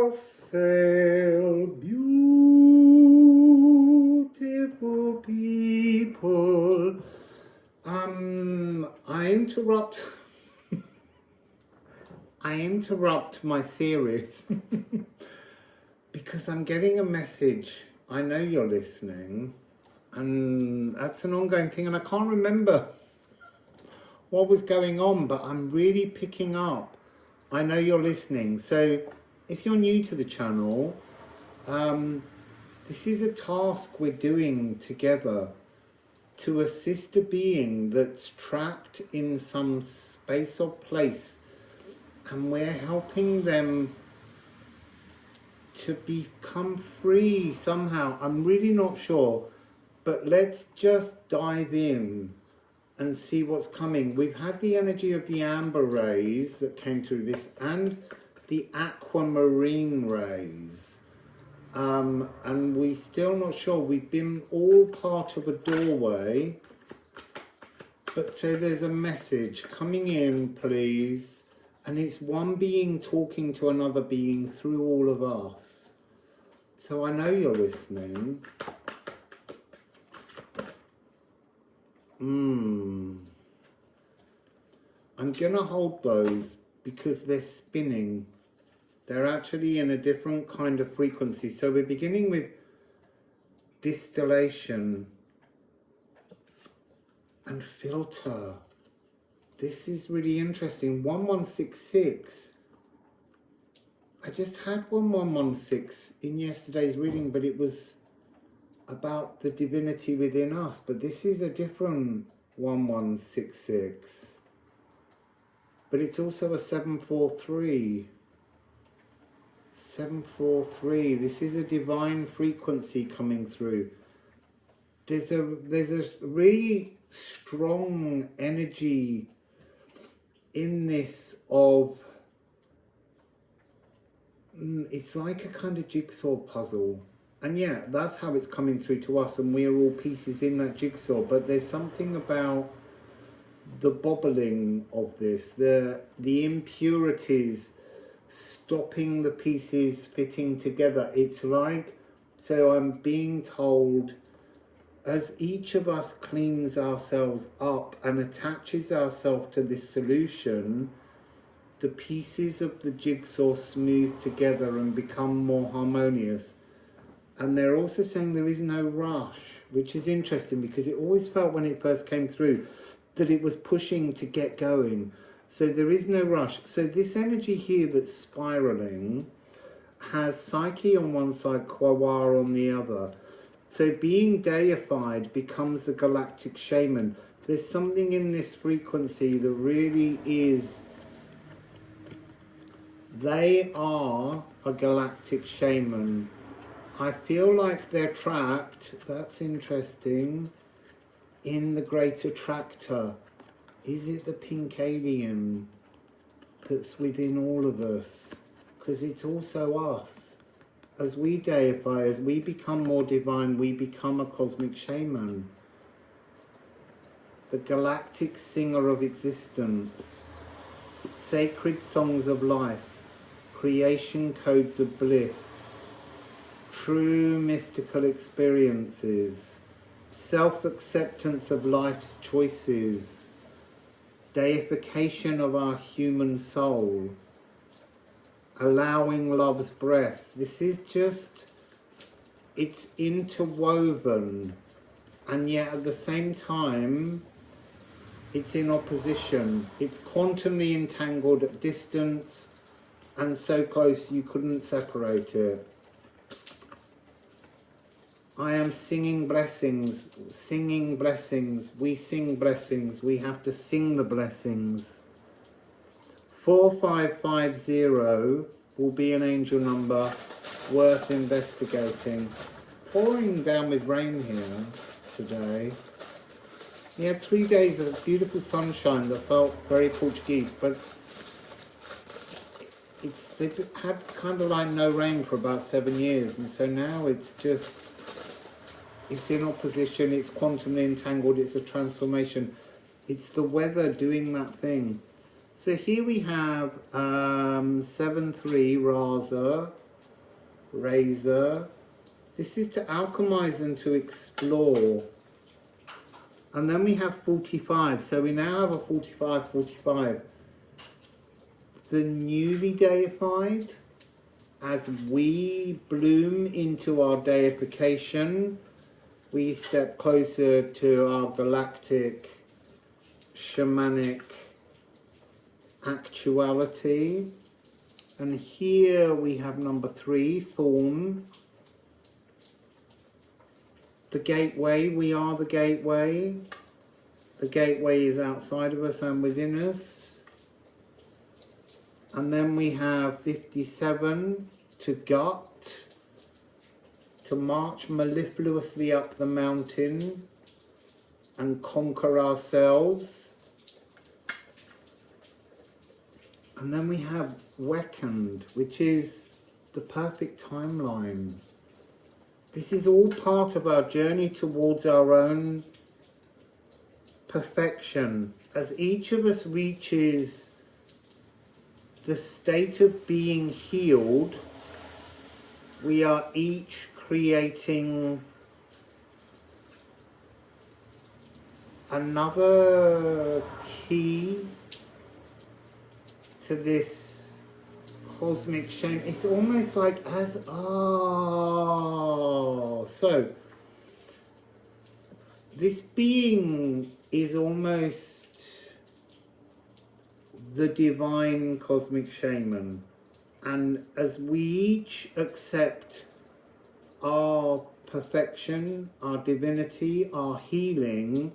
Wassail, beautiful people. I interrupt my series because I'm getting a message. I know you're listening, and that's an ongoing thing, and I can't remember what was going on, but I'm really picking up. I know you're listening. So if you're new to the channel, this is a task we're doing together to assist a being that's trapped in some space or place, and we're helping them to become free somehow. I'm really not sure, but let's just dive in and see what's coming. We've had the energy of the amber rays that came through this and the aquamarine rays, and we're still not sure. We've been all part of a doorway, but so there's a message coming in, please, and it's one being talking to another being through all of us. So I know you're listening. I'm gonna hold those because they're spinning. They're actually in a different kind of frequency. So we're beginning with distillation and filter. This is really interesting. 1166. I just had 1116 in yesterday's reading, but it was about the divinity within us. But this is a different 1166. But it's also a 743. 743. This is a divine frequency coming through. There's a really strong energy in this of, it's like a kind of jigsaw puzzle. And yeah, that's how it's coming through to us, and we're all pieces in that jigsaw. But there's something about the bobbling of this, the impurities stopping the pieces fitting together. It's like, so I'm being told, as each of us cleans ourselves up and attaches ourselves to this solution, the pieces of the jigsaw smooth together and become more harmonious. And they're also saying there is no rush, which is interesting because it always felt when it first came through that it was pushing to get going. So there is no rush. So this energy here that's spiraling has Psyche on one side, Quawar on the other. So being deified becomes the galactic shaman. There's something in this frequency that really is, they are a galactic shaman. I feel like they're trapped, that's interesting, in the great attractor. Is it the pink alien that's within all of us? Because it's also us. As we deify, as we become more divine, we become a cosmic shaman. The galactic singer of existence. Sacred songs of life. Creation codes of bliss. True mystical experiences. Self-acceptance of life's choices. Deification of our human soul. Allowing love's breath. This is just, it's interwoven, and yet at the same time it's in opposition. It's quantumly entangled at distance and so close you couldn't separate it. I am singing blessings, singing blessings. We sing blessings. We have to sing the blessings. 4550 will be an angel number worth investigating. Pouring down with rain here today. We had 3 days of beautiful sunshine that felt very Portuguese, but they've had kind of like no rain for about 7 years, and so now it's just, it's in opposition, it's quantumly entangled, it's a transformation. It's the weather doing that thing. So here we have 7-3 Razor. This is to alchemize and to explore. And then we have 45. So we now have a 45. The newly deified. As we bloom into our deification, we step closer to our galactic, shamanic actuality. And here we have number 3, Thorn. The gateway, we are the gateway. The gateway is outside of us and within us. And then we have 57, to gut, to march mellifluously up the mountain and conquer ourselves. And then we have Weakened, which is the perfect timeline. This is all part of our journey towards our own perfection. As each of us reaches the state of being healed, we are each creating another key to this cosmic shame. It's almost like so this being is almost the divine cosmic shaman, and as we each accept our perfection, our divinity, our healing,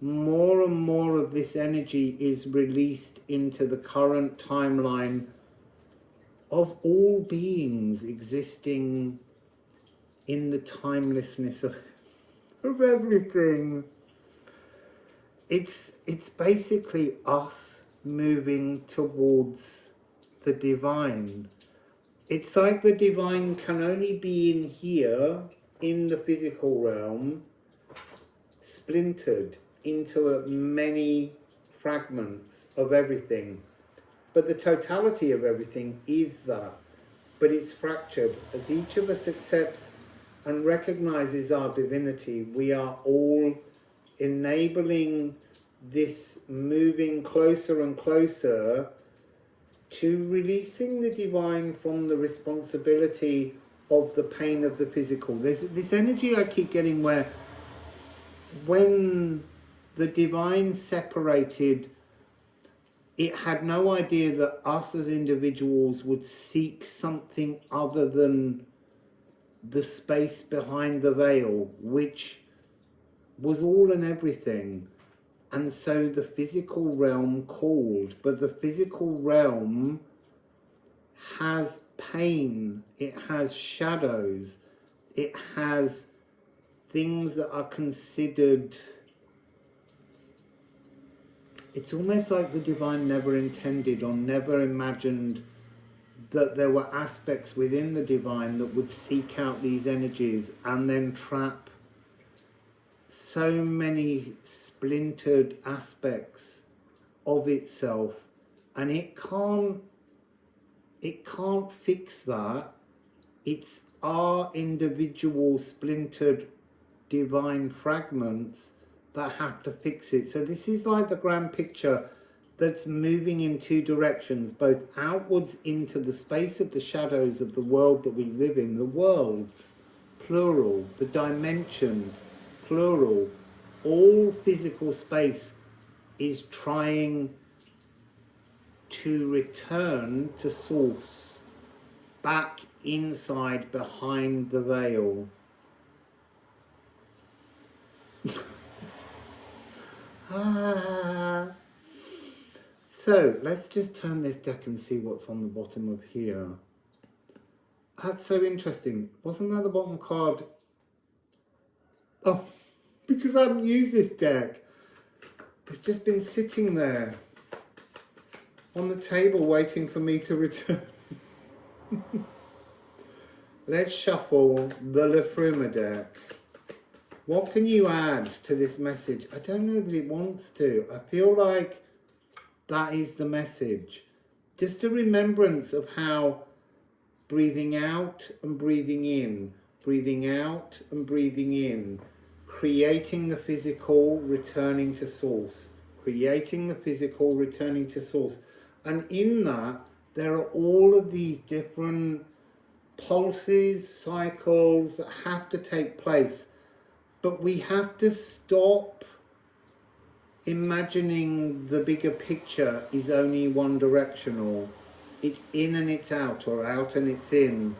more and more of this energy is released into the current timeline of all beings existing in the timelessness of everything. It's basically us moving towards the divine. It's like the divine can only be in here, in the physical realm, splintered into many fragments of everything. But the totality of everything is that. But it's fractured. As each of us accepts and recognizes our divinity, we are all enabling this moving closer and closer to releasing the divine from the responsibility of the pain of the physical. There's this energy I keep getting where when the divine separated, it had no idea that us as individuals would seek something other than the space behind the veil, which was all and everything. And so the physical realm called, but the physical realm has pain, it has shadows, it has things that are considered. It's almost like the divine never intended or never imagined that there were aspects within the divine that would seek out these energies and then trap so many splintered aspects of itself, and it can't fix that. It's our individual splintered divine fragments that have to fix it. So this is like the grand picture that's moving in two directions, both outwards into the space of the shadows of the world that we live in, the worlds, plural, the dimensions, plural. All physical space is trying to return to source, back inside behind the veil. So let's just turn this deck and see what's on the bottom of here. That's so interesting. Wasn't that the bottom card? Oh, because I haven't used this deck. It's just been sitting there on the table waiting for me to return. Let's shuffle the Liffruma deck. What can you add to this message? I don't know that it wants to. I feel like That is the message. Just a remembrance of how breathing out and breathing in, breathing out and breathing in, creating the physical, returning to source, creating the physical, returning to source. And in that, there are all of these different pulses, cycles that have to take place. But we have to stop imagining the bigger picture is only one directional. It's in and it's out, or out and it's in.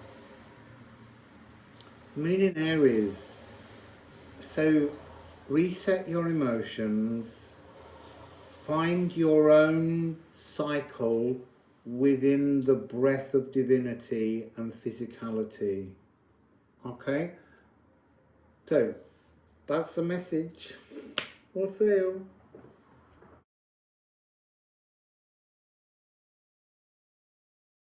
Moon in Aries. So reset your emotions, find your own cycle within the breath of divinity and physicality. Okay? So that's the message. Wassail.